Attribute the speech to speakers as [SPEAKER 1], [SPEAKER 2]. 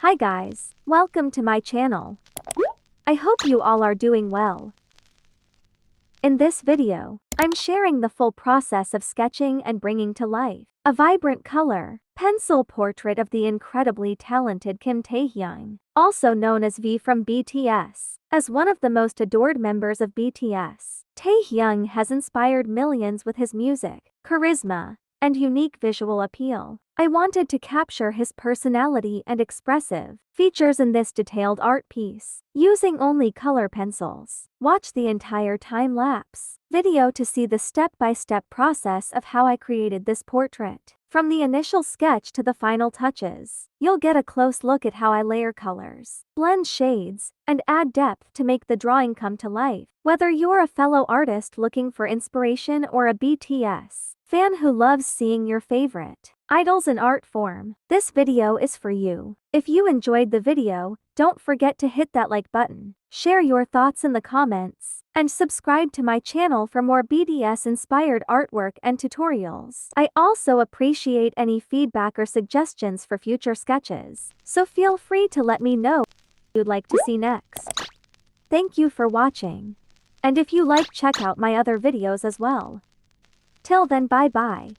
[SPEAKER 1] Hi guys, welcome to my channel. I hope you all are doing well. In this video, I'm sharing the full process of sketching and bringing to life a vibrant color pencil portrait of the incredibly talented Kim Taehyung, also known as V from BTS. As one of the most adored members of BTS, Taehyung has inspired millions with his music, charisma, and unique visual appeal. I wanted to capture his personality and expressive features in this detailed art piece, using only color pencils. Watch the entire time-lapse video to see the step-by-step process of how I created this portrait. From the initial sketch to the final touches, you'll get a close look at how I layer colors, blend shades, and add depth to make the drawing come to life. Whether you're a fellow artist looking for inspiration or a BTS fan who loves seeing your favorite idols in art form, this video is for you. If you enjoyed the video, don't forget to hit that like button, share your thoughts in the comments, and subscribe to my channel for more BTS-inspired artwork and tutorials. I also appreciate any feedback or suggestions for future sketches, so feel free to let me know what you'd like to see next. Thank you for watching. And if you like, check out my other videos as well. Till then, bye bye.